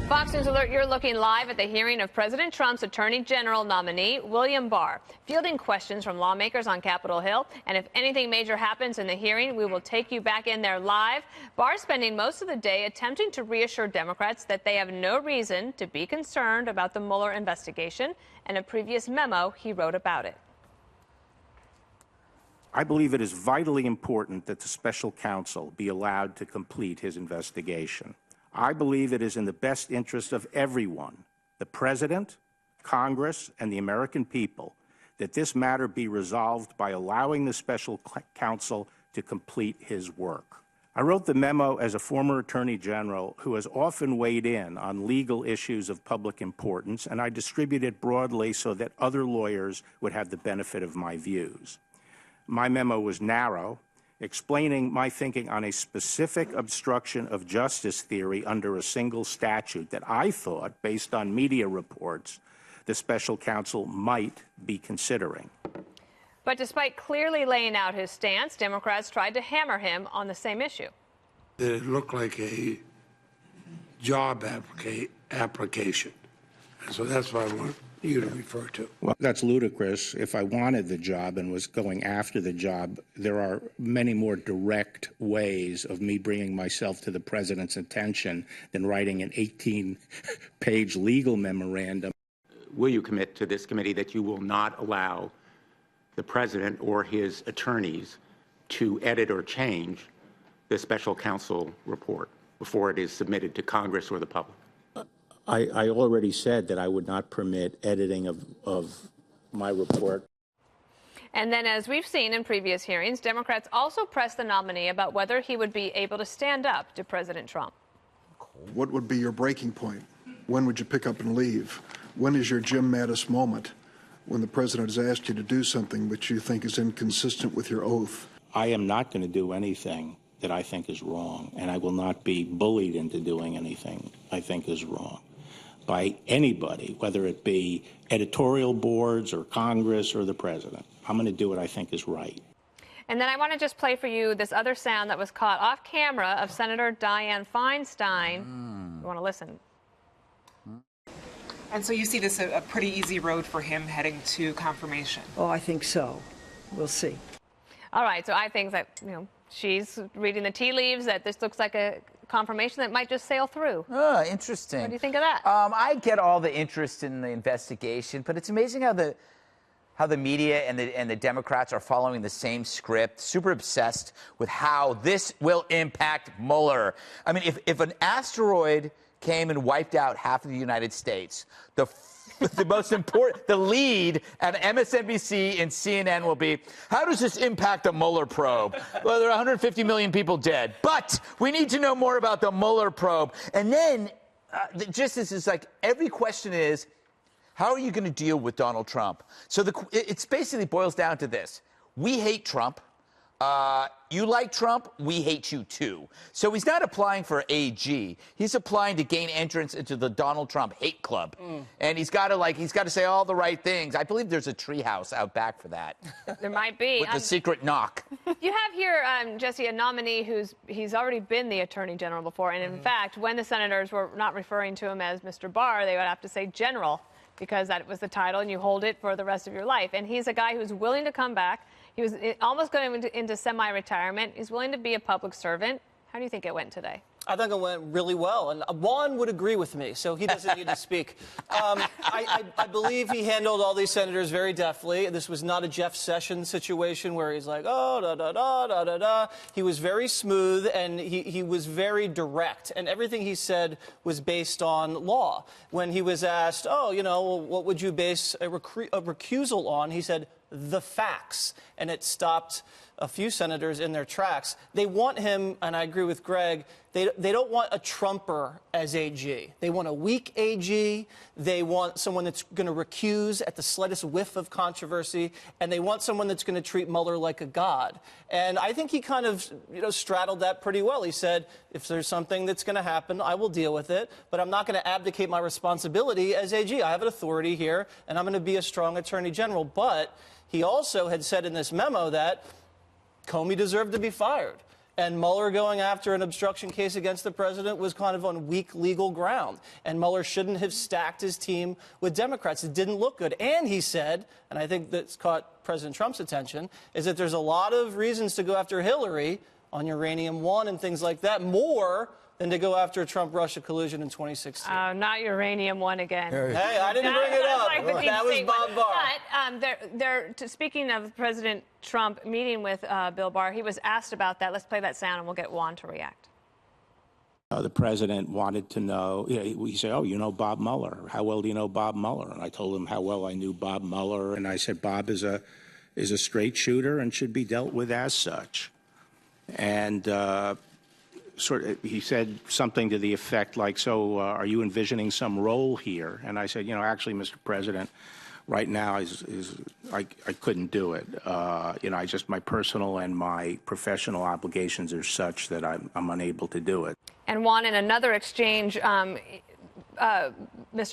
Fox News Alert, you're looking live at the hearing of President Trump's Attorney General nominee, William Barr, fielding questions from lawmakers on Capitol Hill. And if anything major happens in the hearing, we will take you back in there live. Barr spending most of the day attempting to reassure Democrats that they have no reason to be concerned about the Mueller investigation and a previous memo he wrote about it. I believe it is vitally important that the special counsel be allowed to complete his investigation. I believe it is in the best interest of everyone, the President, Congress, and the American people, that this matter be resolved by allowing the special counsel to complete his work. I wrote the memo as a former Attorney General who has often weighed in on legal issues of public importance, and I distributed it broadly so that other lawyers would have the benefit of my views. My memo was narrow, explaining my thinking on a specific obstruction of justice theory under a single statute that I thought, based on media reports, the special counsel might be considering. But despite clearly laying out his stance, Democrats tried to hammer him on the same issue. It looked like a job application. And so that's what I want you to refer to. Well, that's ludicrous. If I wanted the job and was going after the job, there are many more direct ways of me bringing myself to the president's attention than writing an 18-page legal memorandum. Will you commit to this committee that you will not allow the president or his attorneys to edit or change the special counsel report before it is submitted to Congress or the public? I already said that I would not permit editing of my report. And then, as we've seen in previous hearings, Democrats also pressed the nominee about whether he would be able to stand up to President Trump. What would be your breaking point? When would you pick up and leave? When is your Jim Mattis moment when the president has asked you to do something which you think is inconsistent with your oath? I am not going to do anything that I think is wrong, and I will not be bullied into doing anything I think is wrong by anybody, whether it be editorial boards or Congress or the president. I'm going to do what I think is right. And then I want to just play for you this other sound that was caught off camera of Senator Dianne Feinstein. You want to listen? And so you see this a pretty easy road for him heading to confirmation? Oh, I think so. We'll see. All right, so I think that, she's reading the tea leaves, that this looks like a confirmation that might just sail through. Oh, interesting. What do you think of that? I get all the interest in the investigation, but it's amazing how the media and the Democrats are following the same script, super obsessed with how this will impact Mueller. I mean, if an asteroid came and wiped out half of the United States, the most important, the lead at MSNBC and CNN will be, how does this impact the Mueller probe? Well, there are 150 million people dead, but we need to know more about the Mueller probe. And then, just this is like, every question is, how are you going to deal with Donald Trump? So it's basically boils down to this. We hate Trump. You like Trump, we hate you too. So he's not applying for AG. He's applying to gain entrance into the Donald Trump hate club. And he's got to say all the right things. I believe there's a treehouse out back for that. There might be. With the secret knock. You have here, Jesse, a nominee he's already been the Attorney General before. And in fact, when the senators were not referring to him as Mr. Barr, they would have to say General, because that was the title and you hold it for the rest of your life. And he's a guy who's willing to come back. He was almost going into semi-retirement. He's willing to be a public servant. How do you think it went today? I think it went really well, and Juan would agree with me, so he doesn't need to speak. I believe he handled all these senators very deftly. This was not a Jeff Sessions situation where he's like, oh, da-da-da. He was very smooth, and he was very direct, and everything he said was based on law. When he was asked, what would you base a recusal on, he said, the facts, and it stopped a few senators in their tracks. They want him, and I agree with Greg, they don't want a Trumper as AG. They want a weak AG. They want someone that's going to recuse at the slightest whiff of controversy, and they want someone that's going to treat Mueller like a god. And I think he kind of, straddled that pretty well. He said, if there's something that's going to happen, I will deal with it, but I'm not going to abdicate my responsibility as AG. I have an authority here, and I'm going to be a strong Attorney General. But he also had said in this memo that Comey deserved to be fired. And Mueller going after an obstruction case against the president was kind of on weak legal ground. And Mueller shouldn't have stacked his team with Democrats. It didn't look good. And he said, and I think that's caught President Trump's attention, is that there's a lot of reasons to go after Hillary on Uranium One and things like that, more than to go after Trump-Russia collusion in 2016. Not Uranium One again. Hey, I didn't bring it up. Like the That was deep Bob state Barr. But speaking of President Trump meeting with Bill Barr, he was asked about that. Let's play that sound and we'll get Juan to react. The president wanted to know, he said, oh, you know Bob Mueller. How well do you know Bob Mueller? And I told him how well I knew Bob Mueller. And I said, Bob is a straight shooter and should be dealt with as such. And he said something to the effect like, so are you envisioning some role here? And I said, actually, Mr. President, right now I couldn't do it. My personal and my professional obligations are such that I'm unable to do it. And Juan, in another exchange, Mr.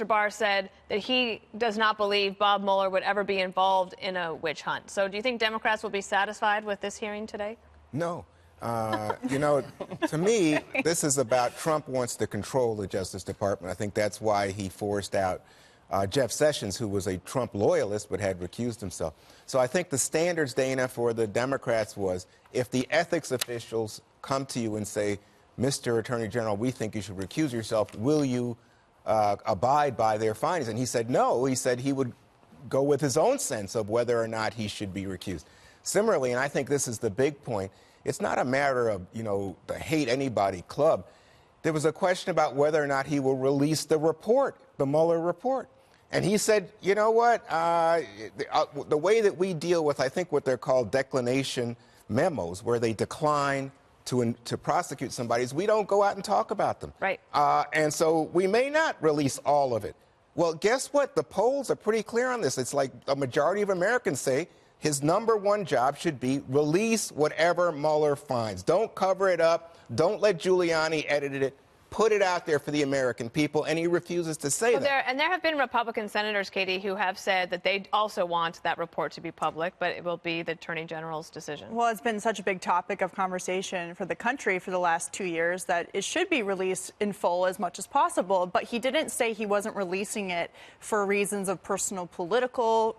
Barr said that he does not believe Bob Mueller would ever be involved in a witch hunt. So do you think Democrats will be satisfied with this hearing today? No. To me, this is about Trump wants to control the Justice Department. I think that's why he forced out Jeff Sessions, who was a Trump loyalist but had recused himself. So I think the standards, Dana, for the Democrats was if the ethics officials come to you and say, Mr. Attorney General, we think you should recuse yourself, will you abide by their findings? And he said no. He said he would go with his own sense of whether or not he should be recused. Similarly, and I think this is the big point, it's not a matter of, the hate anybody club. There was a question about whether or not he will release the report, the Mueller report. And he said, you know what, the way that we deal with, I think, what they're called declination memos, where they decline to prosecute somebody, is we don't go out and talk about them. Right. And so we may not release all of it. Well, guess what? The polls are pretty clear on this. It's like a majority of Americans say his number one job should be release whatever Mueller finds. Don't cover it up. Don't let Giuliani edit it. Put it out there for the American people, and he refuses to say that. There have been Republican senators, Katie, who have said that they also want that report to be public, but it will be the Attorney General's decision. Well, it's been such a big topic of conversation for the country for the last 2 years that it should be released in full as much as possible. But he didn't say he wasn't releasing it for reasons of personal political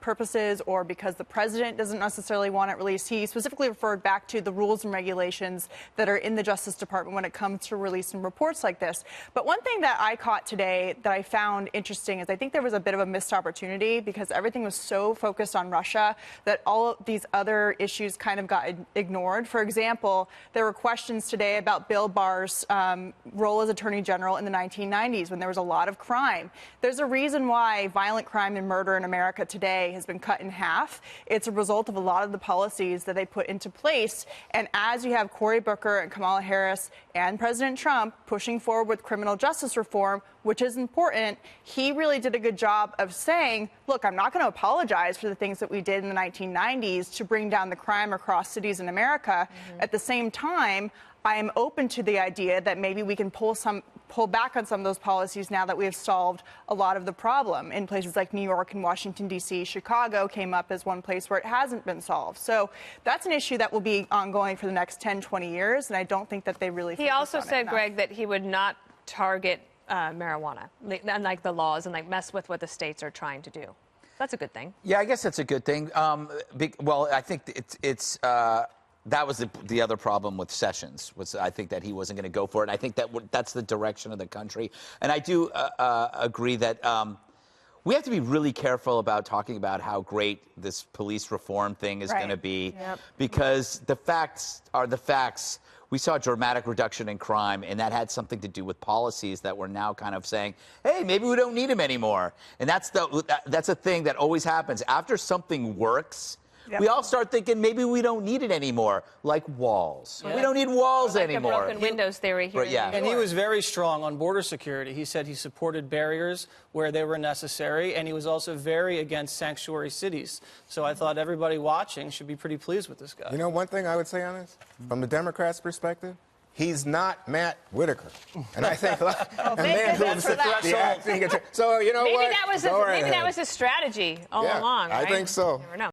purposes or because the president doesn't necessarily want it released. He specifically referred back to the rules and regulations that are in the Justice Department when it comes to releasing reports like this. But one thing that I caught today that I found interesting is I think there was a bit of a missed opportunity because everything was so focused on Russia that all of these other issues kind of got ignored. For example, there were questions today about Bill Barr's role as Attorney General in the 1990s when there was a lot of crime. There's a reason why violent crime and murder in America today has been cut in half. It's a result of a lot of the policies that they put into place. And as you have Cory Booker and Kamala Harris and President Trump pushing forward with criminal justice reform, which is important, he really did a good job of saying, look, I'm not going to apologize for the things that we did in the 1990s to bring down the crime across cities in America. At the same time, I am open to the idea that maybe we can pull back on some of those policies now that we have solved a lot of the problem. In places like New York and Washington, D.C., Chicago came up as one place where it hasn't been solved. So that's an issue that will be ongoing for the next 10, 20 years, and I don't think that they really He also said, Greg, that he would not target marijuana, unlike the laws, and mess with what the states are trying to do. That's a good thing. Yeah, I guess that's a good thing. Well, I think it's that was the other problem with Sessions, was I think that he wasn't going to go for it. And I think that's the direction of the country. And I do agree that we have to be really careful about talking about how great this police reform thing is going to be, because the facts are the facts. We saw a dramatic reduction in crime, and that had something to do with policies that were now kind of saying, hey, maybe we don't need them anymore. And that's a thing that always happens. After something works, we all start thinking maybe we don't need it anymore, like walls. We don't need walls anymore. The broken windows theory here. And he was very strong on border security. He said he supported barriers where they were necessary, and he was also very against sanctuary cities. So I thought everybody watching should be pretty pleased with this guy. You know, one thing I would say on this, from the Democrats' perspective, he's not Matt Whitaker. And I think a man who's the acting. So, you know maybe what? Maybe that was his strategy all along, right? I think so. You never know.